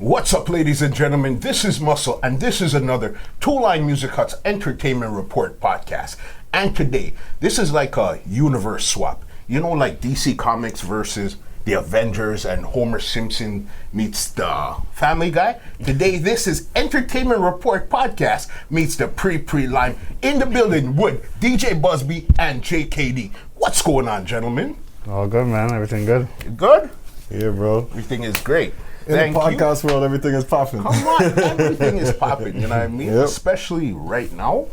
What's up, ladies and gentlemen? This is Muscle, and this is another Two Line Music Hut's Entertainment Report podcast. And today, this is like a universe swap. You know, like DC Comics versus the Avengers and Homer Simpson meets the Family Guy. Today, this is Entertainment Report podcast meets the Pree Pre Lime in the building with DJ Busby and JKD. What's going on, gentlemen? All good, man. Everything good? Good? Yeah, bro. Everything is great. In the podcast world, everything is popping. Come on, everything is popping, you know what I mean? Yep. Especially right now.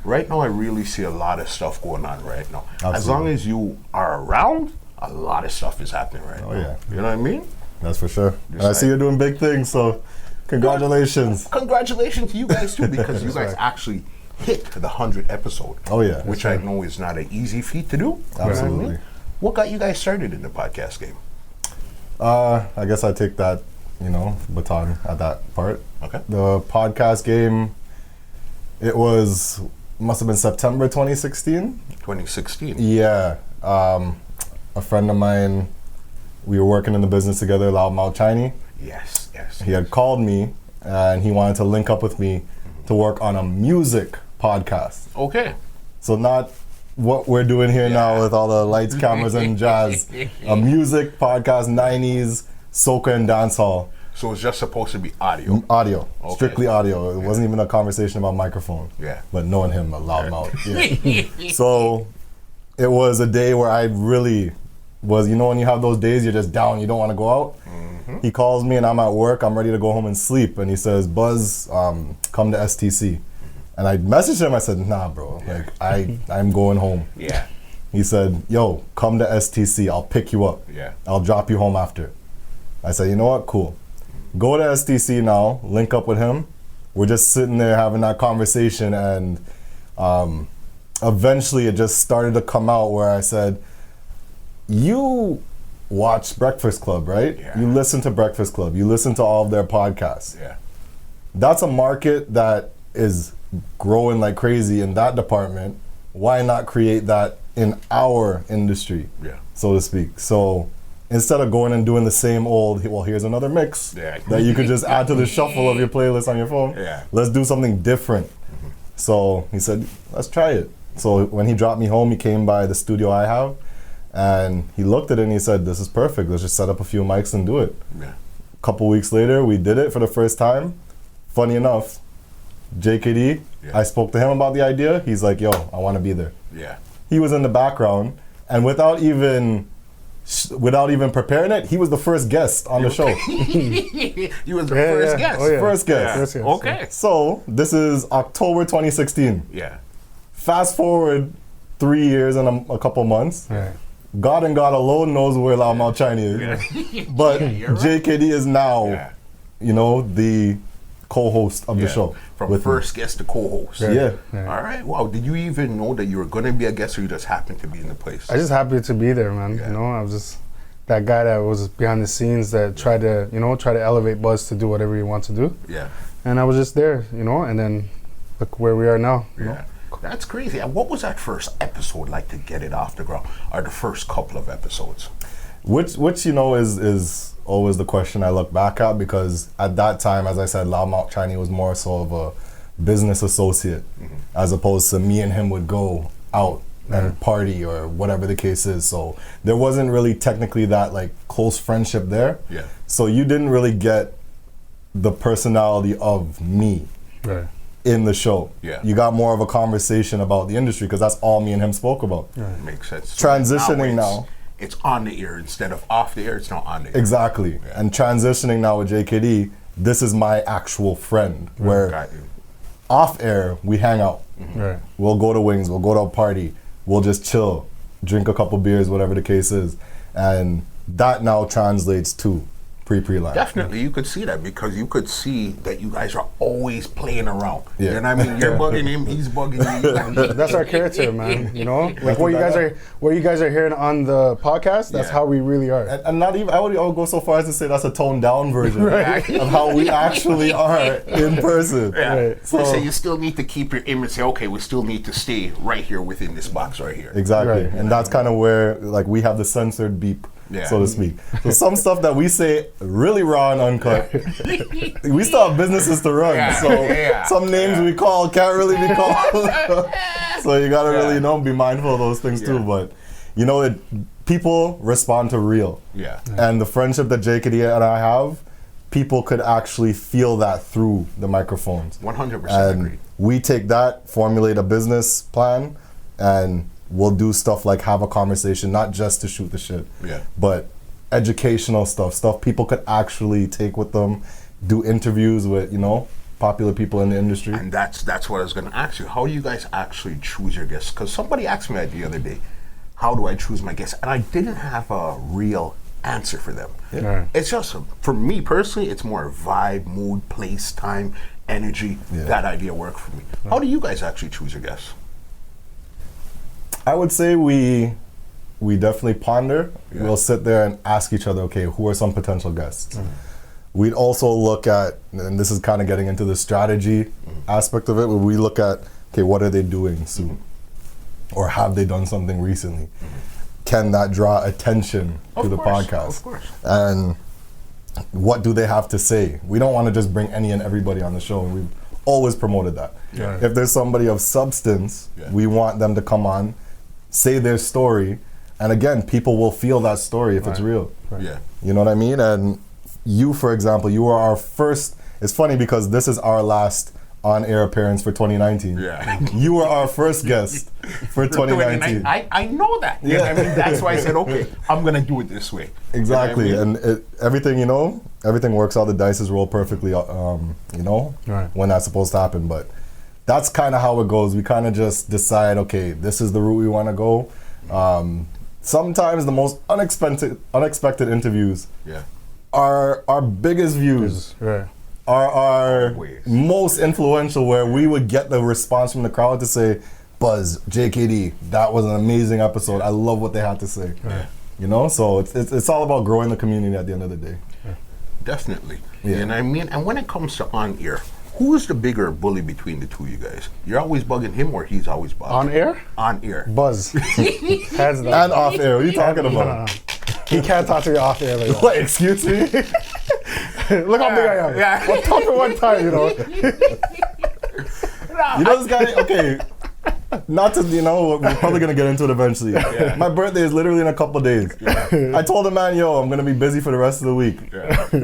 Right now, I really see a lot of stuff going on right now. Absolutely. As long as you are around, a lot of stuff is happening right now. Oh, yeah. You know what I mean? That's for sure. And I see you're doing big things, so congratulations. Congratulations to you guys, too, because you guys actually hit the 100th episode. Oh, yeah. Which I know is not an easy feat to do. Absolutely. You know what I mean? What got you guys started in the podcast game? I guess I take that, baton at that part. Okay. The podcast game, must have been September 2016. 2016. Yeah. A friend of mine, we were working in the business together, Loudmouth Chinese. Yes. He had called me and he wanted to link up with me to work on a music podcast. Okay. So not what we're doing here now with all the lights, cameras, and jazz. A music podcast, 90s, soca and dancehall. So it's just supposed to be audio? Audio. Okay. Strictly audio. It wasn't even a conversation about microphone. Yeah. But knowing him, a loudmouth. Yeah. So it was a day where I really was, when you have those days, you're just down, you don't want to go out. Mm-hmm. He calls me and I'm at work, I'm ready to go home and sleep. And he says, Buzz, come to STC. And I messaged him, I said, nah, bro, I'm going home. Yeah. He said, yo, come to STC, I'll pick you up. Yeah. I'll drop you home after. I said, you know what, cool. Go to STC now, link up with him. We're just sitting there having that conversation, and eventually it just started to come out where I said, you watch Breakfast Club, right? Yeah. You listen to Breakfast Club, you listen to all of their podcasts. Yeah. That's a market that is growing like crazy in that department. Why not create that in our industry, so to speak? So instead of going and doing the same old, well, here's another mix that you could just add to the shuffle of your playlist on your phone. Yeah. Let's do something different. Mm-hmm. So he said, let's try it. So when he dropped me home, he came by the studio I have, and he looked at it and he said, this is perfect. Let's just set up a few mics and do it. Yeah. A couple weeks later, we did it for the first time. Funny enough, JKD, I spoke to him about the idea. He's like, yo, I want to be there. Yeah. He was in the background, and without even preparing it, he was the first guest on the show. You was the first guest. Oh, yeah. First guest. First guest. Okay. So this is October 2016. Yeah. Fast forward 3 years and a couple months. Right. God alone knows where Loudmouth Chinese is. Yeah. But You're right. JKD is now, the co-host of the show. From first guest to co-host. Yeah. All right. Wow. Did you even know that you were going to be a guest, or you just happened to be in the place? I just happy to be there, man. Yeah. I was just that guy that was behind the scenes that tried to elevate Buzz to do whatever he wants to do. Yeah. And I was just there, and then look where we are now. Yeah. That's crazy. And what was that first episode like to get it off the ground, or the first couple of episodes? Which is always the question I look back at, because at that time, as I said, Loudmouth Chinese was more so of a business associate, as opposed to me and him would go out and party or whatever the case is. So there wasn't really technically that like close friendship there. Yeah. So you didn't really get the personality of me in the show. Yeah. You got more of a conversation about the industry, because that's all me and him spoke about. Makes sense. Transitioning now. It's on the air instead of off the air. It's not on the air. Exactly. Yeah. And transitioning now with JKD, this is my actual friend. Where off air, we hang out. Right. We'll go to Wings, we'll go to a party, we'll just chill, drink a couple beers, whatever the case is. And that now translates to Pree Pre Lime. Definitely, you could see that, because you could see that you guys are always playing around. Yeah. You know what I mean? You're bugging him, he's bugging you. That's our character, man. Like what you guys are hearing on the podcast. That's how we really are. And not even, I would go so far as to say that's a toned down version of how we actually are in person. Yeah. Right. So you still need to keep your image. Say, okay, we still need to stay right here within this box right here. Exactly. Right. And that's kind of where like we have the censored beep so to speak. So some stuff that we say really raw and uncut, we still have businesses to run. So some names we call can't really be called. So you gotta really, be mindful of those things too. But people respond to real. Yeah. And the friendship that JKD and I have, people could actually feel that through the microphones. 100% agree. We take that, formulate a business plan, and we'll do stuff like have a conversation, not just to shoot the shit, but educational stuff people could actually take with them, do interviews with, popular people in the industry. And that's what I was going to ask you. How do you guys actually choose your guests? Because somebody asked me that the other day, how do I choose my guests? And I didn't have a real answer for them. It's just, for me personally, it's more vibe, mood, place, time, energy. That idea worked for me. How do you guys actually choose your guests? I would say we definitely ponder. We'll sit there and ask each other, okay, who are some potential guests? We'd also look at, and this is kind of getting into the strategy aspect of it, where we look at, okay, what are they doing soon? Or have they done something recently? Can that draw attention to the podcast? Of course. And what do they have to say? We don't want to just bring any and everybody on the show, and we've always promoted that. If there's somebody of substance, we want them to come on, say their story, and again, people will feel that story if it's real. You know what I mean? And you, for example, you were our first. It's funny because this is our last on-air appearance for 2019. You were our first guest for 2019. I know that. I mean, that's why I said, okay, I'm gonna do it this way. Exactly, and everything works out. The dice roll perfectly. When that's supposed to happen, but that's kind of how it goes. We kind of just decide, okay, this is the route we want to go. Sometimes the most unexpected interviews are our biggest views. Are our most influential, where we would get the response from the crowd to say, Buzz, JKD, that was an amazing episode. I love what they had to say. So it's all about growing the community at the end of the day. Definitely. You know what I mean? And when it comes to on-air, who is the bigger bully between the two of you guys? You're always bugging him, or he's always bugging? On air? On air. Buzz. Hands down. And off air. What are you talking about? No. He can't talk to you off air like that. What, excuse me? Look how big I am. We'll talk at one time, this guy, okay. Not to, we're probably going to get into it eventually. My birthday is literally in a couple of days. I told the man, I'm going to be busy for the rest of the week.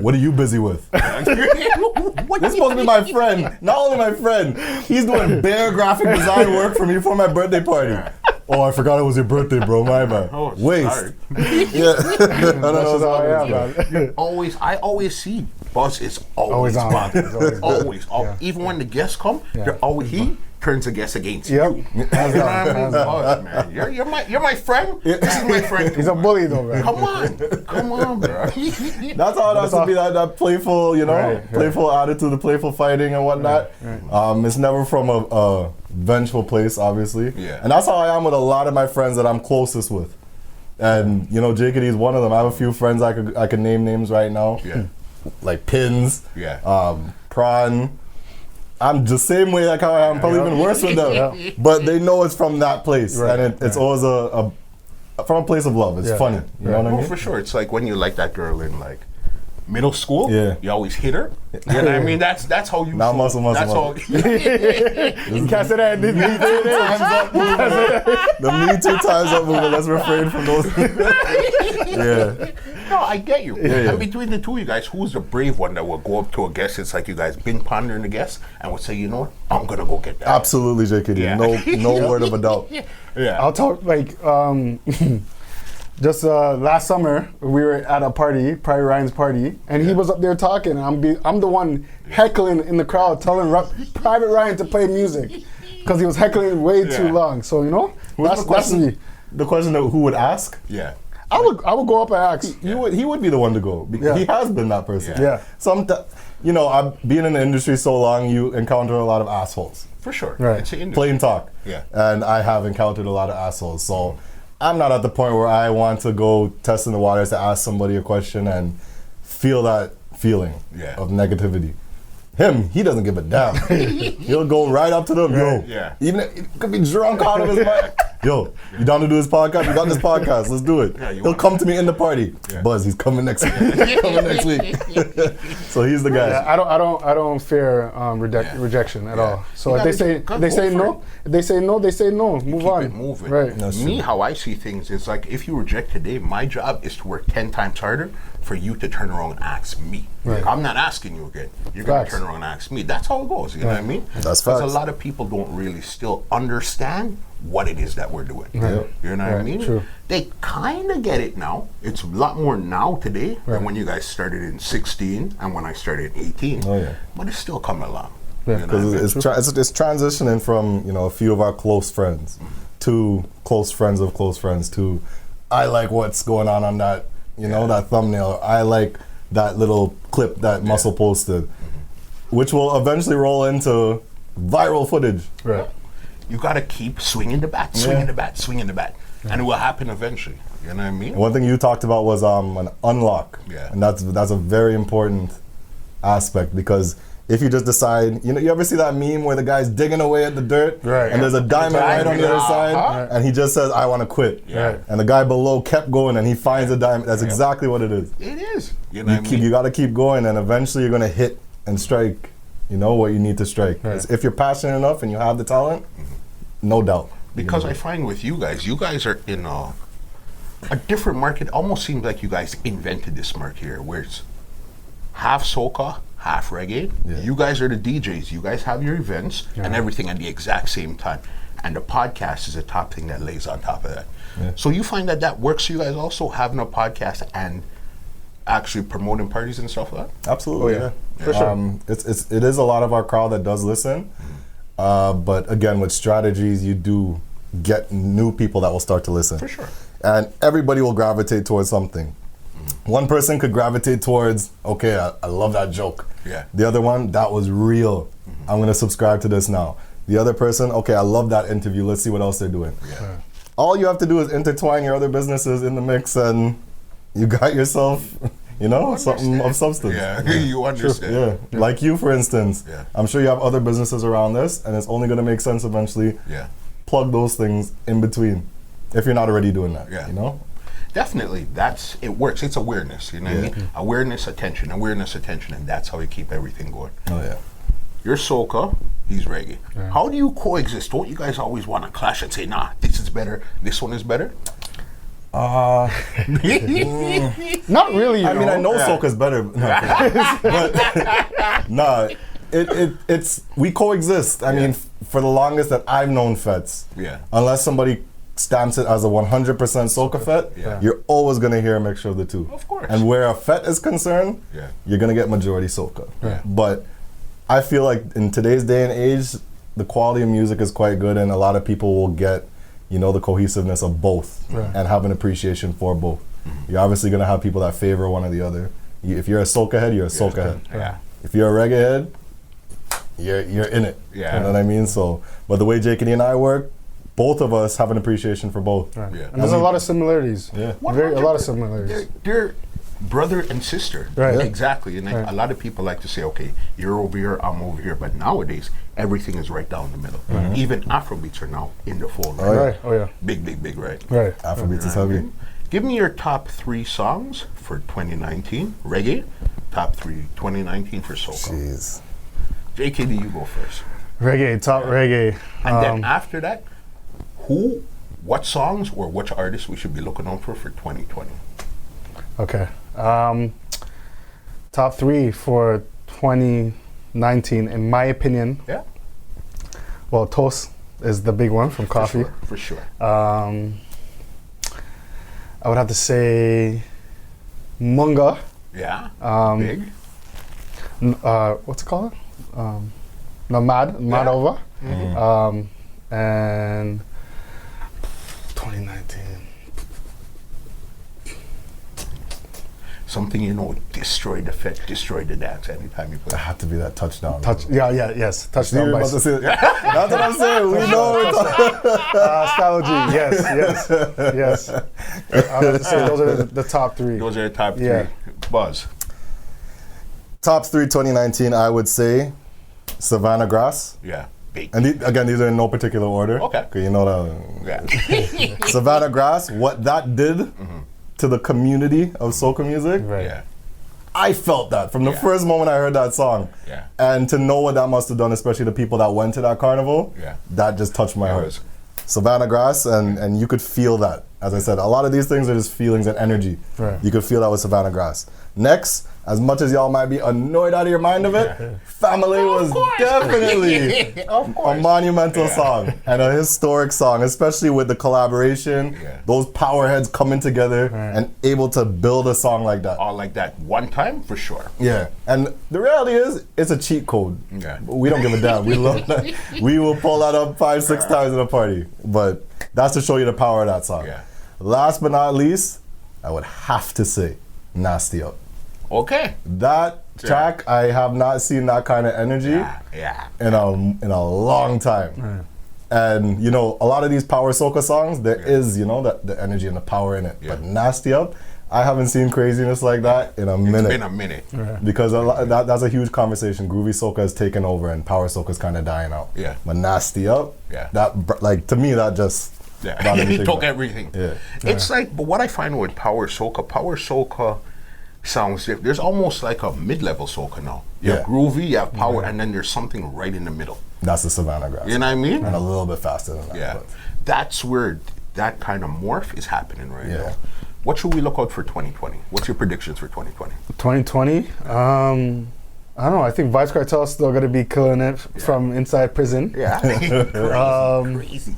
What are you busy with? This is supposed to be my friend. Not only my friend, he's doing bare graphic design work for me for my birthday party. Oh, I forgot it was your birthday, bro. My bad. Waste. I always see Buzz is always on. Always. Even when the guests come, they're always he turns the guests against you. You know what I mean? Buzz, man. You're my friend. This is my friend. He's a bully though, man. Come on, bro. That's how it has to be. That playful, playful attitude, the playful fighting and whatnot. It's never from a vengeful place, obviously. And that's how I am with a lot of my friends that I'm closest with. And JKD is one of them. I have a few friends I could name names right now. Like Pins. Prawn. I'm the same way like how I am, probably even worse with them. But they know it's from that place. And it's always from a place of love. It's funny. You know what I mean? For sure. It's like when you like that girl in like middle school, you always hit her. You know what I mean? That's how you. Now muscle. That's muscle. how. You can't say that. The Me Too times up movement. Let's refrain from those. No, I get you. And between the two of you guys, who's the brave one that will go up to a guest? It's like you guys been pondering the guest and would say, you know what, I'm gonna go get that. Absolutely, JKD. No word of a doubt. I'll talk like just last summer we were at a party, Private Ryan's party, and he was up there talking. And I'm the one heckling in the crowd, telling Private Ryan to play music because he was heckling way too long. So that's me. The question of who would ask? I would go up and ask. He would be the one to go. He has been that person. I've been in the industry so long, you encounter a lot of assholes. For sure. Right. It's plain talk. And I have encountered a lot of assholes. So I'm not at the point where I want to go test in the waters to ask somebody a question and feel that feeling of negativity. He doesn't give a damn. He'll go right up to them, even it could be drunk out of his mind. yo, you down to do this podcast? We got this podcast. Let's do it. Yeah, He'll come to me in the party. Yeah. Buzz, he's coming next week. Coming next week. So he's the guy. Yeah, I don't fear rejection at all. So You if they say gotta they go say for no, it. if they say no, they say no. Move Keep on. it moving. Right. That's Me, true. how I see things is like, if you reject today, my job is to work 10 times harder for you to turn around and ask me. Right. I'm not asking you again. You're going to Facts. turn around and ask me. That's how it goes. You know what I mean? That's Because facts. a lot of people don't really still understand what it is that we're doing. Yeah. You know what I Right, mean? true. They kind of get it now. It's a lot more now today than when you guys started in 16 and when I started in 18. Oh, yeah. But it's still coming along. Yeah. You know what I mean? Because it's transitioning from, you know, a few of our close friends to close friends of close friends to I like what's going on that, you know, that thumbnail. I like that little clip that Muscle posted, which will eventually roll into viral footage. Right. You got to keep swinging the bat, swinging the bat, swinging the bat. And it will happen eventually. You know what I mean? One thing you talked about was an unlock. Yeah. And that's a very important aspect, because if you just decide, you know, you ever see that meme where the guy's digging away at the dirt, Right. and there's a diamond right on the other side, Uh-huh. and he just says, I want to quit. Yeah. And the guy below kept going, and he finds a diamond. That's exactly what it is. It is. You know what I mean? You got to keep going, and eventually you're going to hit and strike, you know, what you need to strike. Right. If you're passionate enough and you have the talent, no doubt. Because I find with you guys are in a different market. Almost seems like you guys invented this market here, where it's half soca, half reggae. Yeah. You guys are the DJs. You guys have your events and everything at the exact same time. And the podcast is a top thing that lays on top of that. Yeah. So you find that works for you guys also, having a podcast and actually promoting parties and stuff like that? Absolutely, Oh, yeah. yeah. For sure. It is a lot of our crowd that does listen, but again, with strategies, you do get new people that will start to listen. For sure. And everybody will gravitate towards something. One person could gravitate towards, okay, I love that joke. Yeah. The other one, that was real. I'm going to subscribe to this now. The other person, okay, I love that interview. Let's see what else they're doing. Yeah. All you have to do is intertwine your other businesses in the mix, and you got yourself, you know, something of substance. Yeah, you understand. Yeah. Like you, for instance. Yeah. I'm sure you have other businesses around this, and it's only going to make sense eventually. Yeah. Plug those things in between, if you're not already doing that. Yeah. You know. Definitely, it works. It's awareness, you know what I mean? Awareness, attention, and that's how you keep everything going. Oh yeah. You're soca, he's reggae. How do you coexist? Don't you guys always want to clash and say, nah, this is better, this one is better? Not really. I mean, I know soca's better, but nah, it's we coexist. I mean, for the longest that I've known fets, unless somebody stamps it as a 100% soca fet, you're always gonna hear a mixture of the two. Of course. And where a fet is concerned, you're gonna get majority soca. But I feel like in today's day and age, the quality of music is quite good, and a lot of people will get, you know, the cohesiveness of both and have an appreciation for both. You're obviously gonna have people that favor one or the other. If you're a soca head, you're a soca head. Yeah. If you're a reggae head, you're in it. Yeah. You know what I mean? So, but the way Jake and I work, both of us have an appreciation for both. Right. Yeah. And there's a lot of similarities. Yeah. A lot of similarities. They're brother and sister. Right. Yeah. Exactly. And a lot of people like to say, okay, you're over here, I'm over here. But nowadays, everything is right down the middle. Even Afrobeats are now in the fold. Right? Right. Oh yeah. Big, right? Right. Afrobeats is heavy. Give me your top 3 songs for 2019 reggae, top 3 2019 for soca. Jeez. JKD, you go first. Reggae, top reggae. And then after that, what songs or which artists we should be looking out for 2020? Okay. Top 3 for 2019, in my opinion. Yeah. Well, Toast is the big one from Coffee. For sure. I would have to say Munga. Yeah. Big. What's it called? Mad Over. And 2019. Something destroy the fit, destroy the dance anytime you put It it. had to be that touchdown. Yes. Touchdown by That's what I'm saying. We know it's Style G. Yes. I would have to say those are the top 3. Those are the top 3. Yeah. Buzz. top 3 2019. I would say Savannah Grass. Yeah. big. And again, these are in no particular order. Okay. 'Cause you know Yeah. Savannah Grass, what that did to the community of soca music, Right. Yeah. I felt that from the Yeah. first moment I heard that song. Yeah. And to know what that must have done, especially the people that went to that carnival, Yeah. that just touched my It heart. was- Savannah Grass, and you could feel that. As I said, a lot of these things are just feelings and energy. Right. You could feel that with Savannah Grass. Next, as much as y'all might be annoyed out of your mind of it, Family was definitely Of a course. monumental song and a historic song, especially with the collaboration, Yeah. those power heads coming together and able to build a song like that. All like that one time for sure. Yeah, and the reality is, it's a cheat code. Yeah. We don't give a damn. We love that. We will pull that up 5-6 times in a party. But that's to show you the power of that song. Yeah. Last but not least, I would have to say, Nasty Up. Okay. That track, I have not seen that kind of energy Yeah. in a long time. And you know, a lot of these power soca songs, there is, you know, that the energy and the power in it. Yeah. But Nasty Up, I haven't seen craziness like that in a minute. It's been a minute. Because that's a huge conversation. Groovy soca has taken over, and power soca is kind of dying out. Yeah. But Nasty Up, Yeah. that like to me that just Yeah. brought He everything took back. everything. Yeah. It's like, but what I find with power soca sounds different. There's almost like a mid-level soca now. You have Yeah. groovy, you have power, and then there's something right in the middle. That's the Savannah Grass. You know what I mean? And a little bit faster than that. Yeah. but- That's where that kind of morph is happening right Yeah. now. What should we look out for 2020? What's your predictions for 2020? 2020. I don't know. I think Vice Cartel is still going to be killing it from inside prison. Yeah. Crazy.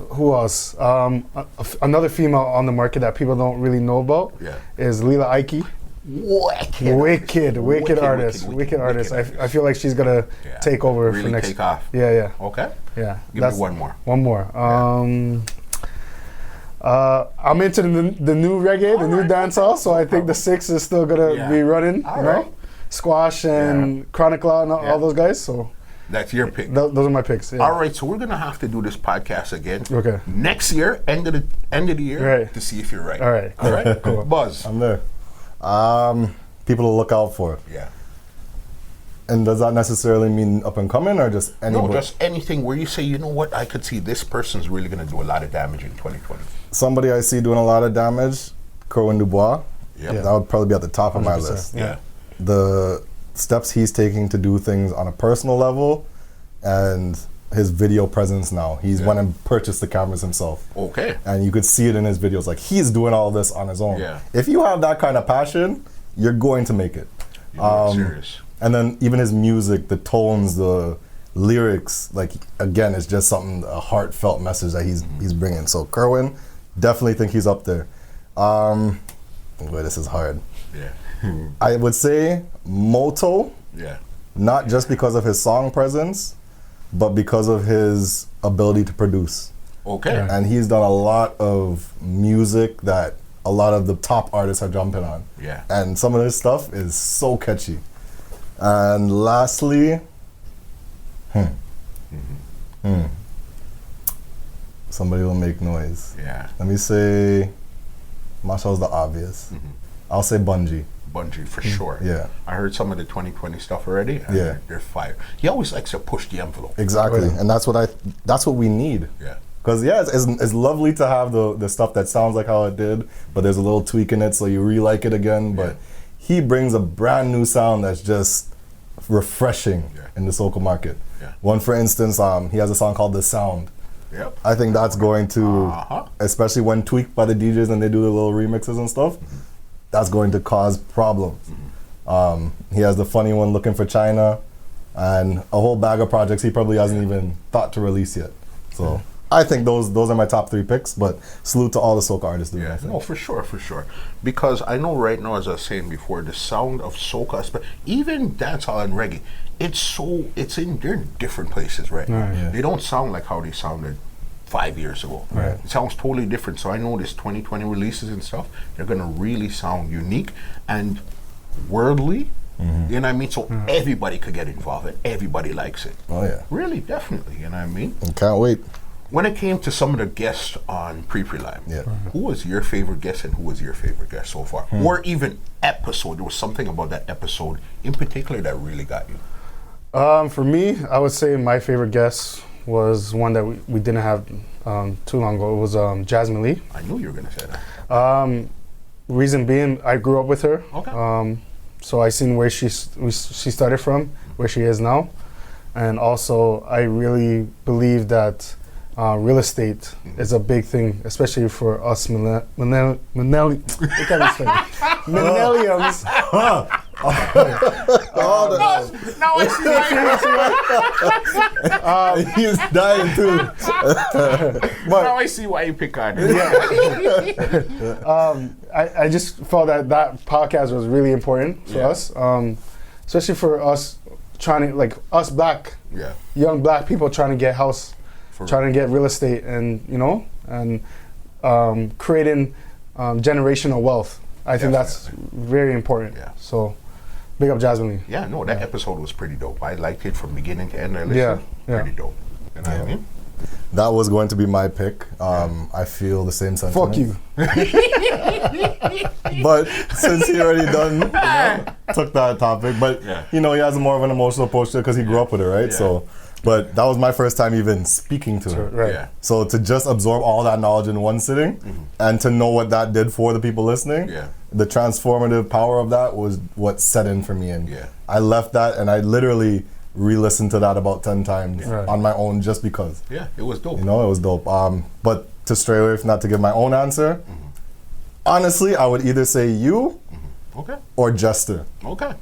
Who else? Another female on the market that people don't really know about Yeah. is Lila Ike. Wicked artist. Wicked artist. I feel like she's gonna Yeah. take over Really for next. take off. Yeah. Okay. Yeah. Give me one more. One more. I'm into the new reggae, the new dancehall. So I think the 6 is still gonna Yeah. be running. All you know? right. Squash and Chronic Law and all those guys. So That's your pick. those are my picks. Yeah. All right, so we're gonna have to do this podcast again. Okay. Next year, end of the year, Right. to see if you're right. All right. All right. Cool. Buzz. I'm there. People to look out for. Yeah. And does that necessarily mean up and coming or just No, anybody? just anything where you say, you know what, I could see this person's really gonna do a lot of damage in 2020. Somebody I see doing a lot of damage, Kerwin Dubois. Yep. That would probably be at the top of my 100%. list. Yeah. The steps he's taking to do things on a personal level and his video presence now. He's went and purchased the cameras himself. Okay. And you could see it in his videos. Like he's doing all this on his own. Yeah. If you have that kind of passion, you're going to make it. You're being serious. And then even his music, the tones, the lyrics, like again, it's just something, a heartfelt message that he's bringing. So Kerwin, definitely think he's up there. Boy, this is hard. Yeah. I would say Moto, Yeah. not just because of his song presence, but because of his ability to produce. Okay. And he's done a lot of music that a lot of the top artists are jumping on. Yeah. And some of this stuff is so catchy. And lastly, somebody will make noise. Yeah. Let me say, Marshall's the obvious. I'll say Bungie. Bungie for sure. Yeah. I heard some of the 2020 stuff already. And Yeah. they're fire. He always likes to push the envelope. Exactly. Yeah. And that's what we need. Yeah. Because it's lovely to have the stuff that sounds like how it did, but there's a little tweak in it so you re-like it again. But he brings a brand new sound that's just refreshing in the soca market. Yeah. One, for instance, he has a song called The Sound. Yep. I think that's going to, Uh-huh. especially when tweaked by the DJs and they do the little remixes and stuff, that's going to cause problems. He has the funny one, Looking for China, and a whole bag of projects he probably hasn't even thought to release yet. So I think those are my top 3 picks, but salute to all the soca artists doing Yeah, that. no, for sure. Because I know right now, as I was saying before, the sound of soca, even dancehall and reggae, they're in different places right now. Right. Yeah. They don't sound like how they sounded 5 years ago. Right. It sounds totally different. So I know this 2020 releases and stuff, they're gonna really sound unique and worldly. You know what I mean? So everybody could get involved and everybody likes it. Oh yeah, Really, definitely. You know what I mean? can't wait. When it came to some of the guests on Pree Pre Lime, Yeah. who was your favorite guest and who was your favorite guest so far? Or even episode. There was something about that episode in particular that really got you. For me, I would say my favorite guest was one that we didn't have too long ago. It was Jasmine Lee. I knew you were going to say that. Reason being, I grew up with her. Okay. So I seen where she started from, where she is now. And also, I really believe that real estate is a big thing, especially for us millennials. Now I see why. He's dying too. Now I see why you pick on her. I just felt that podcast was really important for us, especially for us trying to, like, us young black people trying to get house, trying to get real estate, and creating generational wealth. I think that's very important. Yeah. So, big up Jasmine Lee. Yeah, no, that episode was pretty dope. I liked it from beginning to end. I listened. Pretty dope. You know what I mean? That was going to be my pick. I feel the same sentiment. Fuck you. But since he already took that topic, but he has more of an emotional approach to it because he grew up with her, right? Yeah. So, but that was my first time even speaking to her. Right. Yeah. So to just absorb all that knowledge in one sitting and to know what that did for the people listening, the transformative power of that was what set in for me. And I left that and I literally re-listened to that about 10 times on my own just because. Yeah, it was dope. It was dope. But to stray away from that, to give my own answer, honestly, I would either say you or Jester. Okay.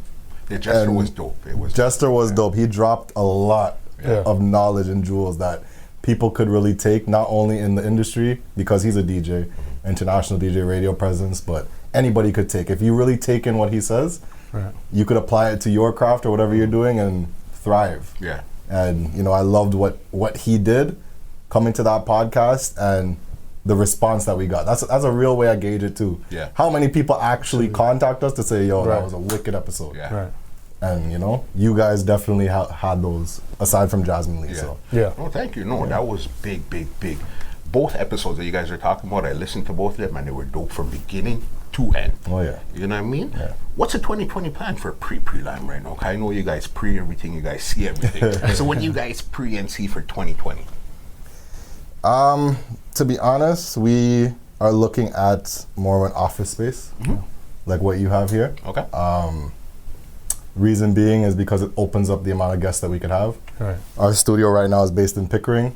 The Jester was dope. Jester was dope. He dropped a lot of knowledge and jewels that people could really take, not only in the industry, because he's a DJ, international DJ radio presence, but anybody could take. If you really take in what he says, you could apply it to your craft or whatever you're doing and thrive. Yeah. And I loved what he did coming to that podcast and the response that we got. That's a real way I gauge it too. Yeah. How many people actually contact us to say, yo, that was a wicked episode. Yeah. Right. And you guys definitely had those aside from Jasmine Lee. Yeah. So Oh, thank you. No, that was big. Both episodes that you guys are talking about, I listened to both of them and they were dope from beginning to end. Oh yeah. You know what I mean? Yeah. What's a 2020 plan for Pree Pre Lime right now? 'Cause I know you guys pre everything, you guys see everything. So what do you guys pre and see for 2020? To be honest, we are looking at more of an office space, like what you have here. Okay. Reason being is because it opens up the amount of guests that we could have. Right. Our studio right now is based in Pickering,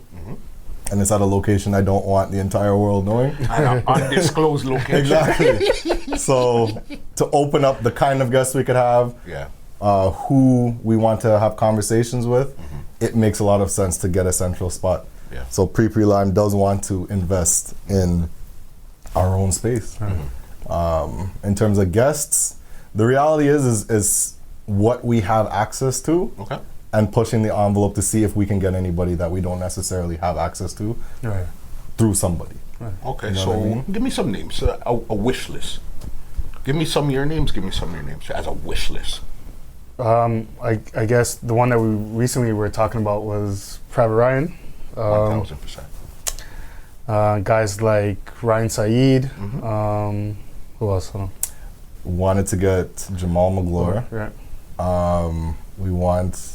and it's at a location I don't want the entire world knowing. An undisclosed location. Exactly. So to open up the kind of guests we could have, who we want to have conversations with, it makes a lot of sense to get a central spot. Yeah. So Pree Pre Lime does want to invest in our own space. In terms of guests, the reality is what we have access to, and pushing the envelope to see if we can get anybody that we don't necessarily have access to through somebody. Okay, You know so what I mean? give me some names, a wish list. Give me some of your names, as a wish list. I guess the one that we recently were talking about was Private Ryan. 1000%. Guys like Ryan Saeed. Who else? Hold on. Wanted to get Jamal McGlure. Right. We want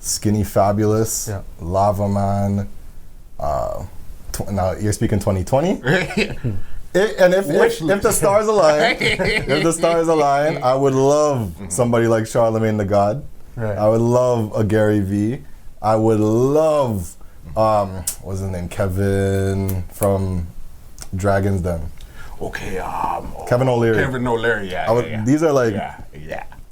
Skinny Fabulous, Lava Man. Now you're speaking 2020. And if the stars align, I would love somebody like Charlemagne the God. Right. I would love a Gary V. I would love what's his name? Kevin from Dragon's Den. Okay, Kevin O'Leary. These are like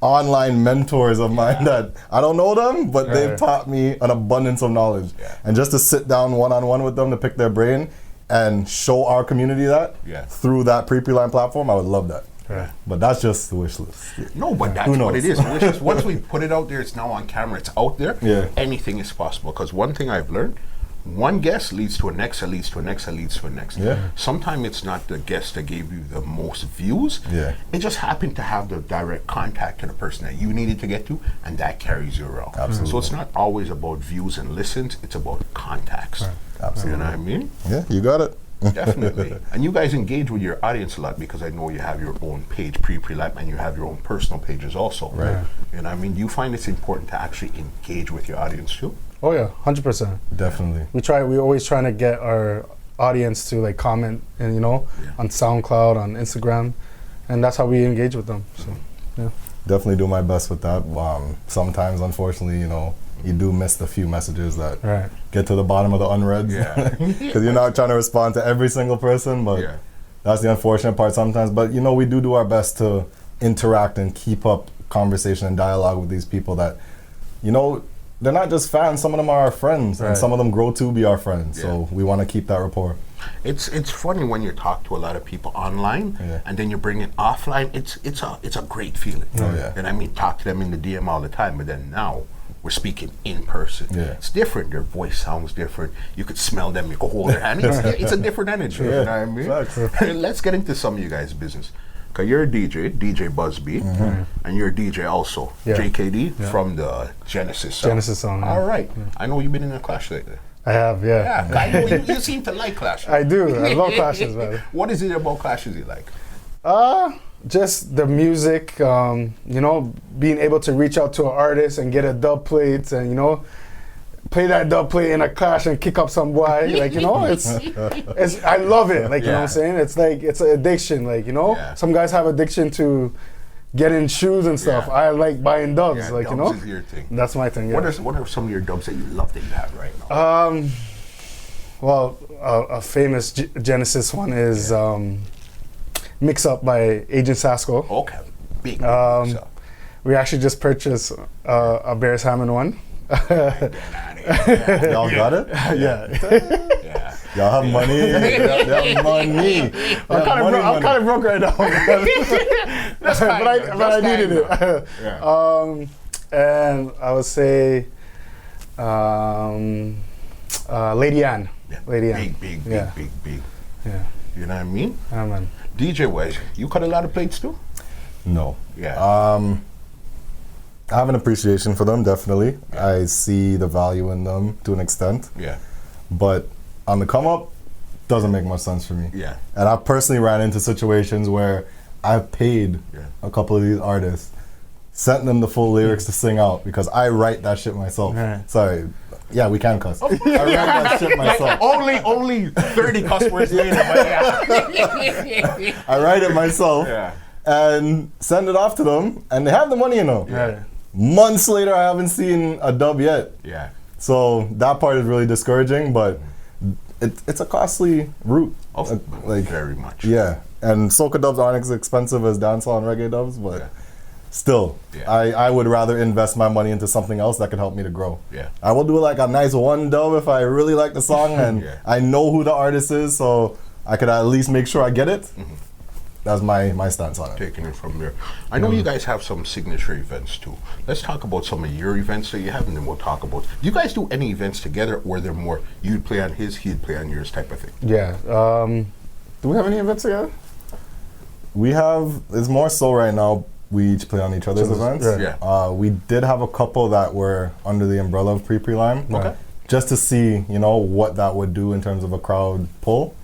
online mentors of mine that I don't know them, but they've taught me an abundance of knowledge. And just to sit down one-on-one with them to pick their brain and show our community that through that Pree Pre Lime platform, I would love that. Right. But that's just the wish list. No, but that's what it is. Once we put it out there, it's now on camera, it's out there, anything is possible. Because one thing I've learned, one guest leads to a next, that leads to a next, that leads to a next. Sometimes it's not the guest that gave you the most views. It just happened to have the direct contact to the person that you needed to get to, and that carries you around. Absolutely. So it's not always about views and listens, it's about contacts. Absolutely. You know what I mean? Yeah, you got it. Definitely. And you guys engage with your audience a lot because I know you have your own page, Pree Pre Lime, and you have your own personal pages also. Right. And I mean, do you find it's important to actually engage with your audience too? Oh yeah, 100%. Definitely. We always trying to get our audience to like comment and on SoundCloud, on Instagram, and that's how we engage with them. So yeah. Definitely do my best with that. Sometimes, unfortunately, you do miss the few messages that get to the bottom of the unreads. Yeah. Because you're not trying to respond to every single person, but that's the unfortunate part sometimes. But, we do our best to interact and keep up conversation and dialogue with these people that, they're not just fans. Some of them are our friends, and some of them grow to be our friends. So we want to keep that rapport. It's funny when you talk to a lot of people online and then you bring it offline. It's a great feeling. And I mean, talk to them in the DM all the time, but then now we're speaking in person. It's different. Their voice sounds different. You could smell them. You could hold their hand. It's a different energy. You know what I mean? Let's get into some of you guys' business. Cause you're a DJ Busby, and you're a DJ also, JKD from the Genesis song. Genesis song. All right. I know you've been in a clash lately. I have, Yeah, I know you seem to like clashes. I do. I love clashes, man. What is it about clashes you like? Just the music, being able to reach out to an artist and get a dub plate and, play that dub plate in a clash and kick up some boy. It's I love it. You know what I'm saying? It's like, it's an addiction. Some guys have addiction to getting shoes and stuff. I like buying dubs. Dubs is your thing. That's my thing, What are some of your dubs that you love that you have right now? Well, a famous Genesis one is Mix Up by Agent Sasco. Okay. Big Mix Up. We actually just purchased a Bears Hammond one. Y'all got it? Yeah. Y'all have money. Y'all have money. I'm kind of broke right now. but I needed it. And I would say Lady Ann. Lady Ann. Big. Yeah. You know what I mean? Man. DJ wise, you cut a lot of plates too? No. Yeah. I have an appreciation for them, definitely. I see the value in them to an extent. Yeah. But on the come up, doesn't make much sense for me. Yeah. And I've personally ran into situations where I've paid a couple of these artists, sent them the full lyrics to sing out because I write that shit myself. Right. Sorry. Yeah, we can cuss. I write that shit myself. Only 30 cuss words later, but yeah. I write it myself and send it off to them, and they have the money, Right. Months later, I haven't seen a dub yet. Yeah. So that part is really discouraging, but it's a costly route. Very much. Yeah, and soca dubs aren't as expensive as dancehall and reggae dubs, but still, I would rather invest my money into something else that could help me to grow. Yeah. I will do like a nice one dub if I really like the song and I know who the artist is, so I could at least make sure I get it. That's my stance on it. Taking it from there. I know you guys have some signature events too. Let's talk about some of your events that you have, and then we'll talk about. Do you guys do any events together, or they're more you'd play on his, he'd play on yours type of thing? Yeah. Do we have any events together? We have. It's more so right now. We each play on each other's events. Yeah. We did have a couple that were under the umbrella of Pree Pre Lime. Okay. Just to see, what that would do in terms of a crowd pull.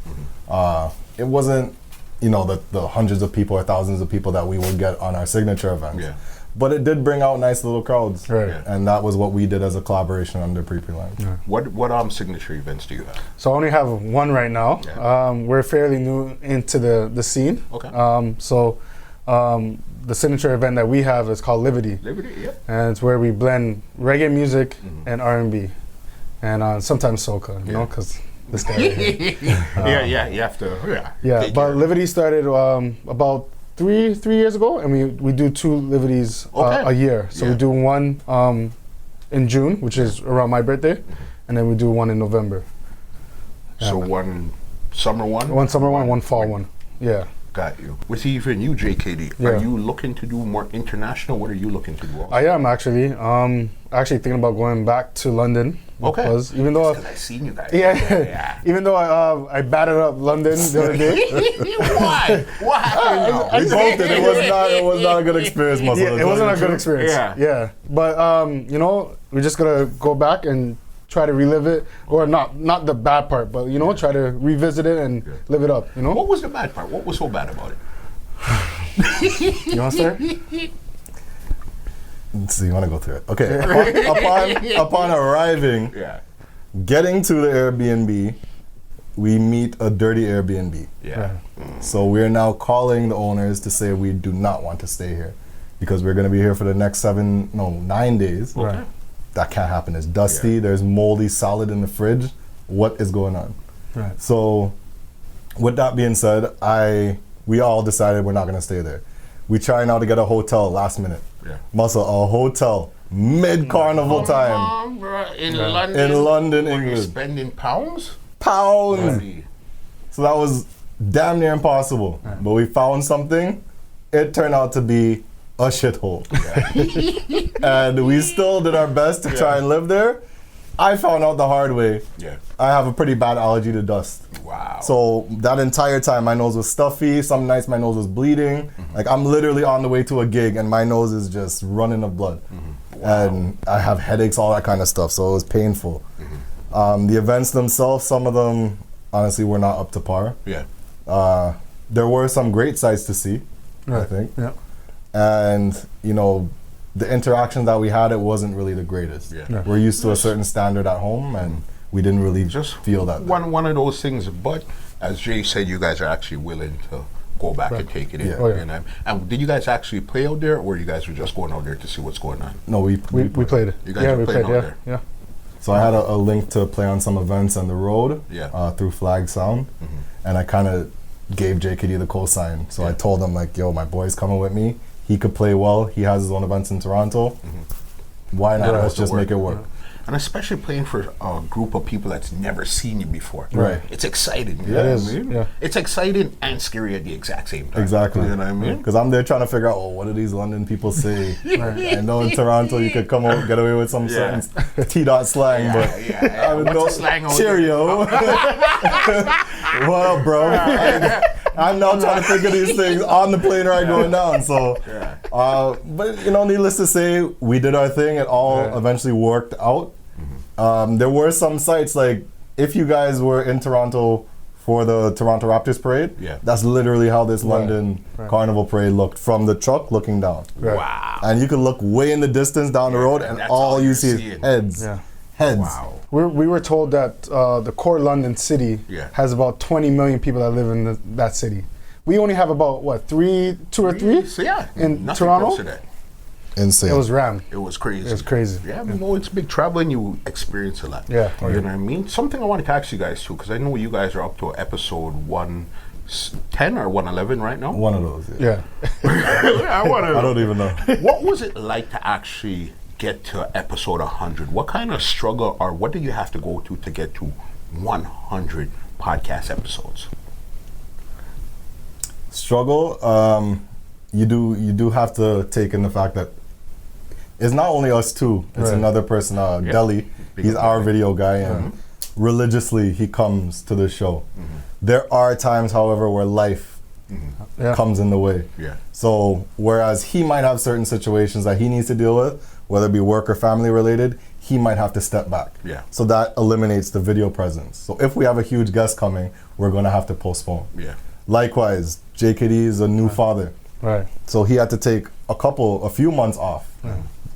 It wasn't. The hundreds of people or thousands of people that we would get on our signature events. Yeah. But it did bring out nice little crowds. Right. Yeah. And that was what we did as a collaboration under Pree Pre Lime. Yeah. What signature events do you have? So I only have one right now. Yeah. We're fairly new into the scene. Okay. The signature event that we have is called Liberty. Liberty, yeah. And it's where we blend reggae music and R&B. And sometimes soca, because this guy right here. You have to, Yeah, but Liberty started about three years ago, and we do 2 Liberties a year. So we do one in June, which is around my birthday, and then we do one in November. So one summer one? One summer one fall one. Yeah. Got you. With even you, JKD, are you looking to do more international? What are you looking to do also? I am actually. Actually thinking about going back to London. Okay. Because even though I've seen you guys. Yeah. Even though I batted up London the other day. Why? What happened? We both did. It was not a good experience, Muscle. Yeah, it wasn't a good experience. Yeah. Yeah. But we're just gonna go back and try to relive it, or not the bad part, but you know, try to revisit it and live it up. You know. What was the bad part? What was so bad about it? You want to start? So you want to go through it? Okay. upon arriving, getting to the Airbnb, we meet a dirty Airbnb. Yeah. So we're now calling the owners to say we do not want to stay here because we're going to be here for the next 9 days. Right. That can't happen. It's dusty. There's moldy salad in the fridge. What is going on? Right. So with that being said, we all decided we're not going to stay there. We try now to get a hotel last minute. Yeah. Muscle, a hotel mid-carnival time. In London. In London, Were you England. spending pounds? Pounds. So that was damn near impossible. But we found something. It turned out to be a shithole. And we still did our best to try and live there. I found out the hard way. Yeah. I have a pretty bad allergy to dust. Wow. So that entire time, my nose was stuffy. Some nights my nose was bleeding. Like I'm literally on the way to a gig and my nose is just running of blood. Wow. And I have headaches, all that kind of stuff. So it was painful. The events themselves, some of them honestly were not up to par. Yeah. There were some great sights to see, I think. Yeah. And you know, the interaction that we had, it wasn't really the greatest. Yeah. We're used to a certain standard at home, and we didn't really Just feel that. One of those things. But as Jay said, you guys are actually willing to go back and take it in. Yeah. Oh, yeah. You know? And did you guys actually play out there, or you guys were just going out there to see what's going on? No, we We played it. You guys were we playing played. out Yeah. there. Yeah. So I had a link to play on some events on the road Yeah. through Flag Sound, and I kind of gave JKD the cosign. So I told him like, "Yo, my boy's coming with me. He could play well. He has his own events in Toronto. Why not? Let's just make it work." And especially playing for a group of people that's never seen you before. Right. It's exciting. You Yeah, know it what is. I mean? Yeah. It's exciting and scary at the exact same time. Exactly. You know what I mean? Because I'm there trying to figure out, what do these London people say? I know in Toronto you could come out, get away with some certain T-dot slang, but I would What's know, the slang over cheerio. What up, bro? I'm now trying to think of these things on the plane ride going down. So, but you know, needless to say, we did our thing. It all eventually worked out. There were some sites, like if you guys were in Toronto for the Toronto Raptors parade, that's literally how this London Carnival parade looked from the truck looking down. Wow. And you could look way in the distance down the road, and that's all all you you're see is seeing. heads. Yeah. Heads. Wow. We were told that the core London city has about 20 million people that live in that city. We only have about what, two or three? So yeah, in nothing Toronto. close to that. Insane. It was rammed. It was crazy. It was crazy. Yeah, but no, it's big traveling. You experience a lot. Yeah. You know what I mean? Something I wanted to ask you guys too, because I know you guys are up to episode 110 or 111 right now. One of those. Yeah. I want I don't even know. What was it like to actually get to episode 100? What kind of struggle or what do you have to go to get to 100 podcast episodes? Struggle. You do have to take in the fact that it's not only us two. It's another person, Delhi. He's our video guy, and religiously he comes to the show. There are times, however, where life comes in the way. Yeah. So whereas he might have certain situations that he needs to deal with, whether it be work or family related, he might have to step back. Yeah. So that eliminates the video presence. So if we have a huge guest coming, we're going to have to postpone. Yeah. Likewise, JKD is a new father. Right. So he had to take a few months off.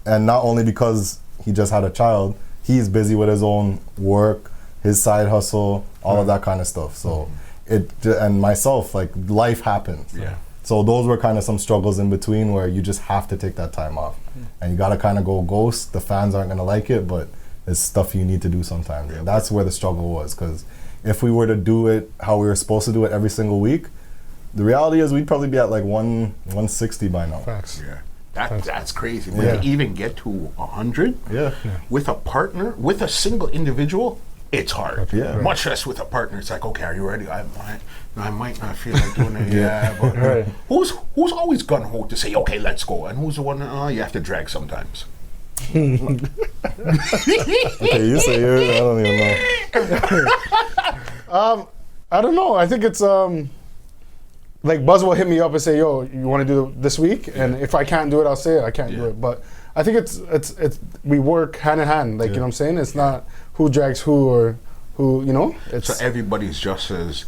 And not only because he just had a child, he's busy with his own work, his side hustle, all of that kind of stuff. So and myself, like life happens. Yeah. So those were kind of some struggles in between where you just have to take that time off. And you got to kind of go ghost. The fans aren't going to like it, but it's stuff you need to do sometimes. And that's where the struggle was, because if we were to do it how we were supposed to do it every single week, the reality is we'd probably be at like 160 by now. Facts. Yeah. That's crazy. But Yeah. to even get to 100 Yeah. with a partner, with a single individual, it's hard. Yeah. Much less with a partner. It's like, okay, are you ready? I might not feel like doing it. But who's always gun ho to say, okay, let's go, and who's the one you have to drag sometimes? Okay, you say yours. I don't even know. I don't know. I think it's like Buzz will hit me up and say, "Yo, you want to do it this week?" And if I can't do it, I'll say it. I can't do it. But I think it's we work hand in hand. Like you know what I'm saying. It's not who drags who or who, you know? It's So everybody's just as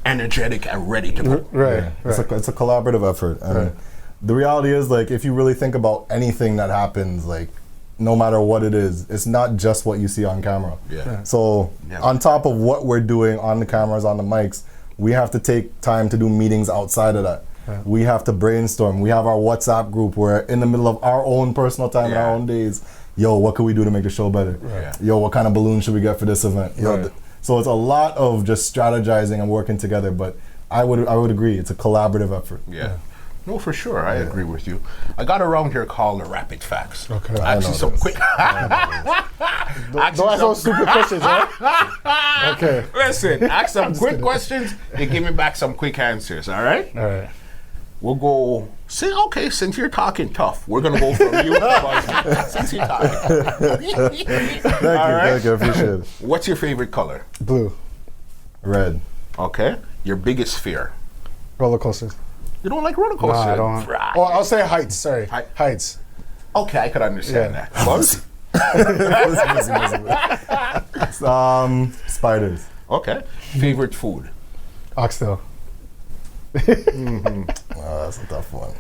energetic and ready to go. right, Yeah. right. It's a collaborative effort. And Right. the reality is, like, if you really think about anything that happens, like, no matter what it is, it's not just what you see on camera. Yeah. So Yeah. on top of what we're doing on the cameras, on the mics, we have to take time to do meetings outside of that. Yeah. We have to brainstorm. We have our WhatsApp group where in the middle of our own personal time and Yeah. our own days, yo, what can we do to make the show better? Yeah. Yo, what kind of balloon should we get for this event? Yo, Right. so it's a lot of just strategizing and working together, but I would agree, it's a collaborative effort. Yeah. No, for sure. I agree with you. I got around here called the Rapid Facts. Okay. I Actually, know some this. quick. Don't ask those stupid questions, right? Okay. Listen, ask some quick questions. They give me back some quick answers. All right. All right. We'll go. See, okay. Since you're talking tough, we're gonna go from you. Since you're talking. Thank you, I appreciate it. What's your favorite color? Blue. Red. Okay. Your biggest fear? Roller coasters. You don't like roller coasters? No, I don't. Right. Oh, I'll say heights. Sorry. Heights. Okay, I could understand Yeah. that. Buzz? Spiders. Okay. Favorite food? Oxtail. Oh, that's a tough one.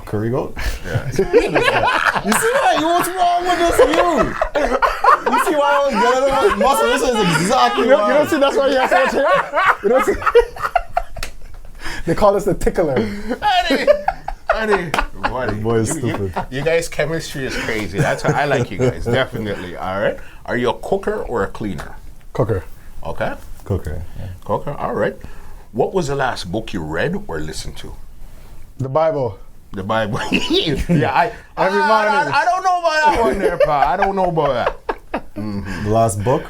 Curry goat? Yeah. You see why? What's wrong with this you? You see why I don't get it? Muscle, this is exactly You why. don't see that's why you have so much hair? You don't see? They call us the tickler. Buddy. boy is stupid. You guys' chemistry is crazy. That's how I like you guys, definitely. All right. Are you a cooker or a cleaner? Cooker. Okay. Cooker. Yeah. Cooker. All right. What was the last book you read or listened to? The Bible. The Bible. Yeah, Every morning. I don't know about that one there, pa. I don't know about that. The last book?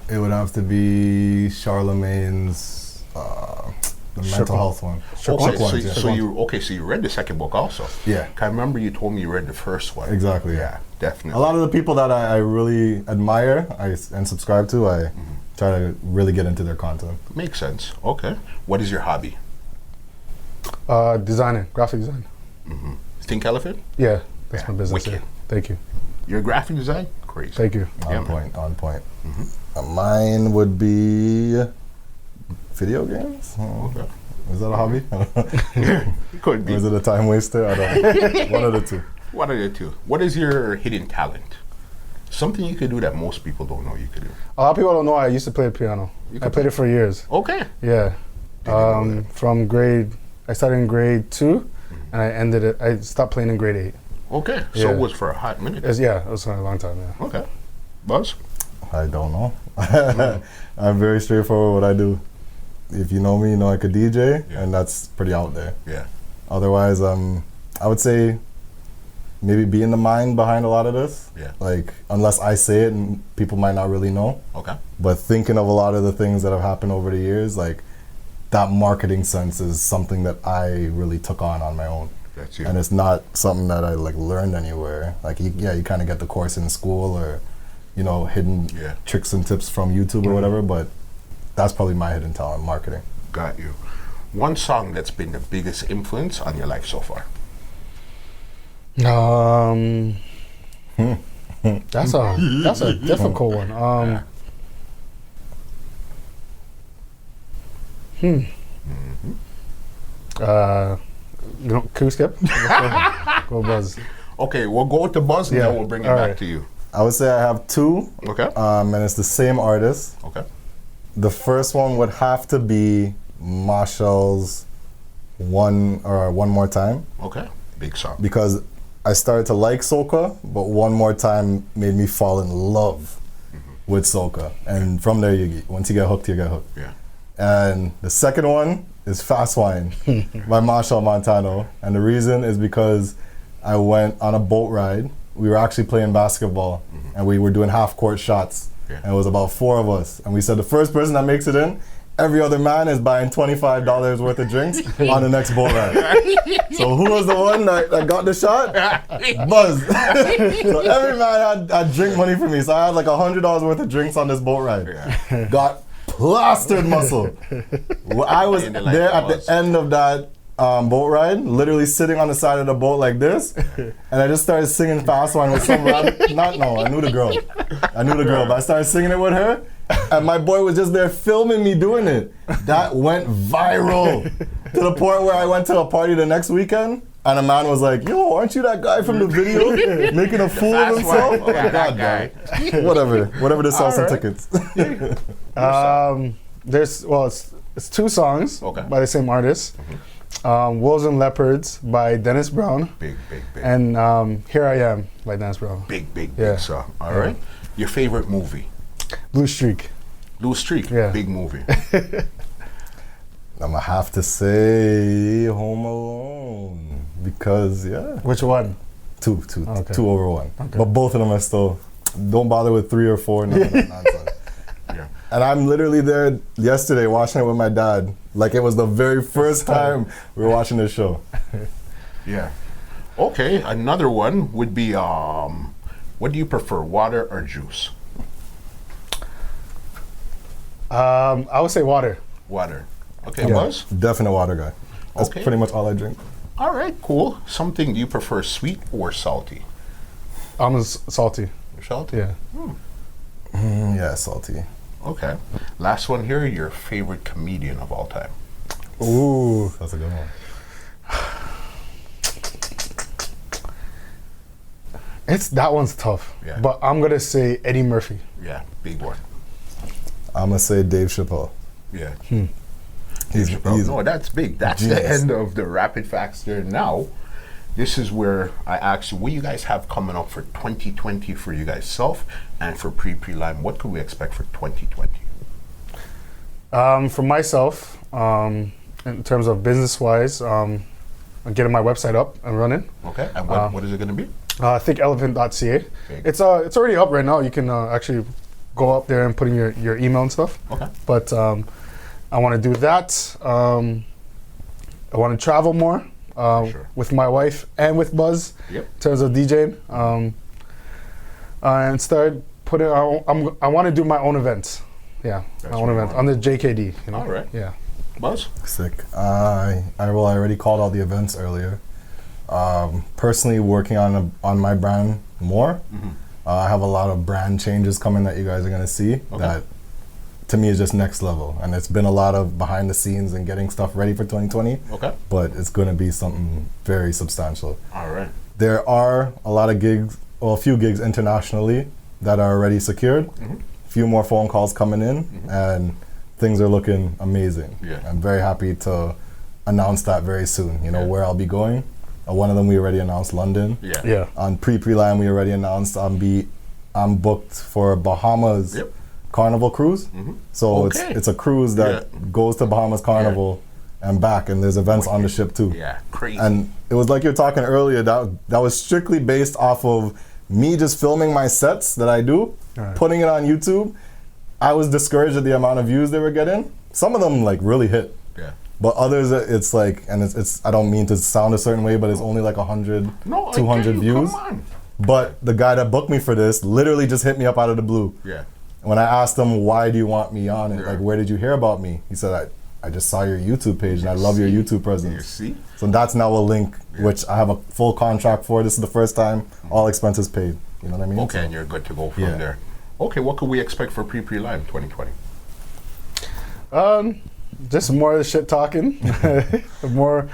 It would have to be Charlemagne's the mental health one. Okay, Book ones, yeah. so you read the second book also? Yeah. I remember you told me you read the first one. Exactly, Yeah, yeah. definitely. A lot of the people that I really admire and subscribe to, I try to really get into their content. Makes sense. Okay. What is your hobby? Designing. Graphic design. Think Elephant? Yeah. That's Yeah, my business. wicked. Yeah. Thank you. Your graphic design? Crazy. Thank you. Yeah, On point, on point. Mine would be video games. Okay. Is that a hobby? It could be. Or is it a time waster? I don't know. One of the two. What are the two? What is your hidden talent? Something you could do that most people don't know you could do. A lot of people don't know I used to play the piano. I played it for years. Okay. Yeah. know that. From I started in grade 2 and I ended it. I stopped playing in grade 8. Okay. So Yeah. it was for a hot minute. It was for a long time, yeah. Okay. Buzz? I don't know. I'm very straightforward what I do. If you know me, you know I could DJ, Yeah. and that's pretty out there. Yeah. Otherwise, I would say maybe be in the mind behind a lot of this. Yeah. Like, unless I say it, and people might not really know. Okay. But thinking of a lot of the things that have happened over the years, like, that marketing sense is something that I really took on my own. That's you. And it's not something that I like learned anywhere. Like, you kind of get the course in school or, hidden Yeah. tricks and tips from YouTube or whatever. But that's probably my hidden talent, marketing. Got you. One song that's been the biggest influence on your life so far? That's a difficult one. Can we skip? Go Buzz. Okay, we'll go with the Buzz and Yeah. then we'll bring it All back right. to you. I would say I have two, Okay. and it's the same artist. Okay. The first one would have to be Marshall's One More Time, Okay. Big song. because I started to like soca, but One More Time made me fall in love with soca. And from there, once you get hooked, you get hooked. Yeah. And the second one is Fast Wine by Marshall Montano. And the reason is because I went on a boat ride. We were actually playing basketball and we were doing half court shots. Yeah. And it was about 4 of us. And we said the first person that makes it in, every other man is buying $25 worth of drinks on the next boat ride. So who was the one that got the shot? Buzz. So every man had drink money for me. So I had like $100 worth of drinks on this boat ride. Yeah. Got plastered muscle. I was And they like there the at Buzz. the end of that boat ride, literally sitting on the side of the boat like this, and I just started singing Fast One with some I knew the girl, but I started singing it with her, and my boy was just there filming me doing it. That went viral to the point where I went to a party the next weekend, and a man was like, "Yo, aren't you that guy from the video making a fool of himself?" Oh my God, guy. Whatever to sell some tickets. It's two songs by the same artist. Wolves and Leopards by Dennis Brown. Big. And Here I Am by Dennis Brown. Big song. All right. Your favorite movie? Blue Streak. Blue Streak. Yeah. Big movie. I'm gonna have to say Home Alone because Which one? Two over one. Okay. But both of them are still. Don't bother with 3 or 4. None of that nonsense. Yeah. And I'm literally there yesterday watching it with my dad. Like it was the very first time we were watching this show. Yeah. Okay, another one would be what do you prefer, water or juice? I would say water. Water. Okay, Buzz? Definite water guy. That's Okay. pretty much all I drink. All right, cool. Something, do you prefer sweet or salty? I'm salty. Salty? Yeah. Yeah, salty. Okay. Last one here, your favorite comedian of all time. Ooh, that's a good one. That one's tough. Yeah. But I'm gonna say Eddie Murphy. Yeah, big one. I'm gonna say Dave Chappelle. Yeah. He's No, that's big. That's genius. the end of the rapid facts there. Now, this is where I ask you, what do you guys have coming up for 2020 for you guys self and for Pree Pre Lime? What could we expect for 2020? For myself, in terms of business-wise, I'm getting my website up and running. Okay, and what is it going to be? ThinkElephant.ca. Okay. It's already up right now. You can actually go up there and put in your email and stuff. Okay. But I want to do that. I want to travel more Sure. with my wife and with Buzz Yep. in terms of DJing. And start putting. I want to do my own events. Yeah, That's my own what you events want. on the JKD. You know? All right. Yeah. Buzz? Sick. I already called all the events earlier. Personally, working on my brand more. Mm-hmm. I have a lot of brand changes coming that you guys are gonna see. Okay. That to me is just next level, and it's been a lot of behind the scenes and getting stuff ready for 2020. Okay. But it's gonna be something very substantial. All right. There are a lot of gigs, well, a few gigs internationally that are already secured. Mm-hmm. A few more phone calls coming in, and things are looking amazing. Yeah. I'm very happy to announce that very soon. You know Yeah. where I'll be going. One of them we already announced, London. Yeah. Yeah. On Pree Pre Lime we already announced I'm booked for Bahamas Yep. Carnival cruise. Mhm. So Okay. it's a cruise that goes to Bahamas Carnival and back, and there's events on the ship too. Yeah, crazy. And it was like you were talking earlier, that was strictly based off of me just filming my sets that I do, Right. putting it on YouTube. I was discouraged at the amount of views they were getting. Some of them like really hit. yeah. But others, it's like, and it's I don't mean to sound a certain way, but it's only like 100, No, 200 views. Come on. But the guy that booked me for this literally just hit me up out of the blue. Yeah. When I asked him, why do you want me on it? Yeah. Like, where did you hear about me? He said, I just saw your YouTube page and I love your YouTube You presence. see? So that's now a link, which I have a full contract for. This is the first time, all expenses paid. You know what I mean? Okay, So- and you're good to go from Yeah. there. Okay, what could we expect for Pree Pre Lime 2020? Just more of the shit talking, more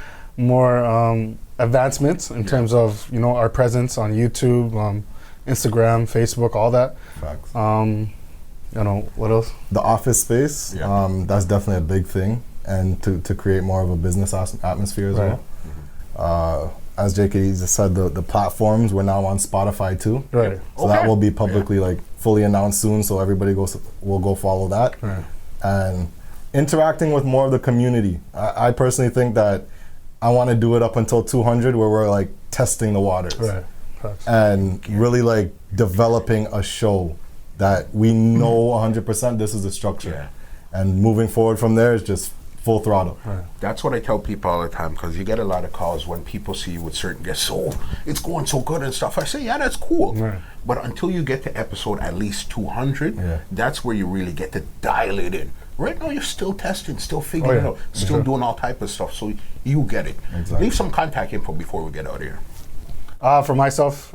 advancements in terms of our presence on YouTube, Instagram, Facebook, all that. Facts. What else? The office space, Yeah. that's definitely a big thing, and to create more of a business atmosphere as Right. well. As JK just said, the platforms, we're now on Spotify too. Right. So that Okay. will be publicly like fully announced soon, so everybody will go follow that. Right. And interacting with more of the community. I personally think that I want to do it up until 200 where we're like testing the waters. Right. Facts. And really like developing a show that we know 100% this is the structure. Yeah. And moving forward from there is just full throttle. Right. That's what I tell people all the time, because you get a lot of calls when people see you with certain guests. Oh, it's going so good and stuff. I say, yeah, that's cool. Right. But until you get to episode at least 200, Yeah. that's where you really get to dial it in. Right now, you're still testing, still figuring it out, still doing all type of stuff. So you get it. Exactly. Leave some contact info before we get out of here. For myself,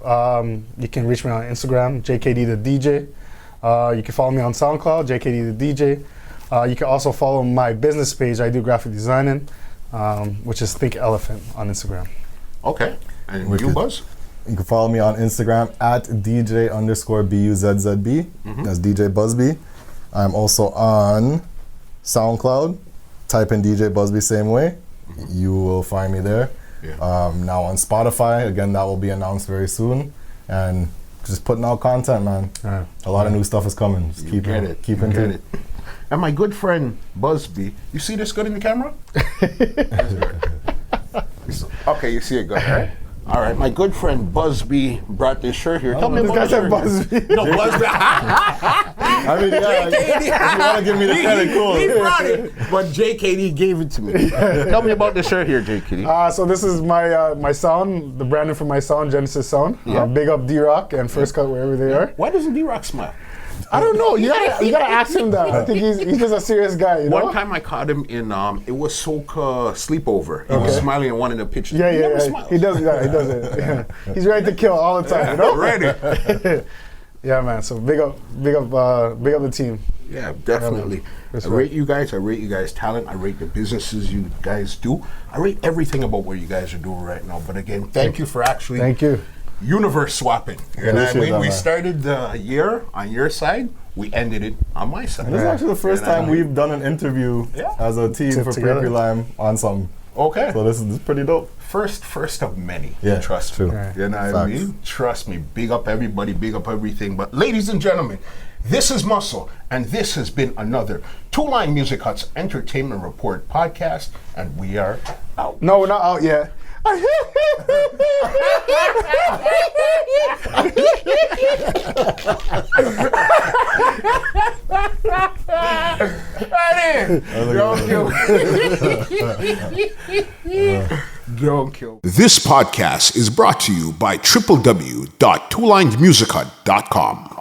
you can reach me on Instagram, JKD the DJ. You can follow me on SoundCloud, JKD the DJ. You can also follow my business page. I do graphic designing, which is Think Elephant on Instagram. Okay. And you, Buzz? You can follow me on Instagram at DJ_BUZZB. That's DJ Busby. I'm also on SoundCloud. Type in DJ Busby same way. You will find me there. Yeah. Now on Spotify, again, that will be announced very soon. And just putting out content, man. A lot of new stuff is coming. Just keep it. And my good friend Busby, you see this good in the camera? Okay, you see it good, right? All right, my good friend Busby brought this shirt here. Tell me This about guy said this shirt. Busby. No, Busby. I mean, yeah, if you want to give me the credit, cool. He brought it, but JKD gave it to me. Tell me about the shirt here, JKD. So this is my sound, the branding for my sound, Genesis Sound. Yeah. Big up D-Rock and First Cut wherever they are. Why doesn't D-Rock smile? I don't know. You gotta ask him that. I think he's just a serious guy. You know? One time I caught him in it was Soca sleepover. He was smiling in one of the pictures. Yeah, He yeah, never yeah. smiles. He does. Yeah, he does it. Yeah. He's ready to kill all the time. You know. Ready. Yeah, man. So big up the team. Yeah, definitely. That's I rate you guys. I rate you guys' talent. I rate the businesses you guys do. I rate everything about what you guys are doing right now. But again, thank you for actually Thank you. universe swapping. You know what I appreciate mean? that, We man. started the year on your side. We ended it on my side. This is actually the first You know what I time mean? we've done an interview Yeah. as a team for Pree Together. Pre Lime on something. Okay. So this is pretty dope. First of many. Yeah, Trust true. me. Right. You know what I Facts. mean? Trust me. Big up everybody, big up everything. But ladies and gentlemen, this is Muscle, and this has been another Two Line Music Hut's Entertainment Report podcast, and we are out. No, we're not out yet. Don't kill. This podcast is brought to you by www.twolinedmusichut.com.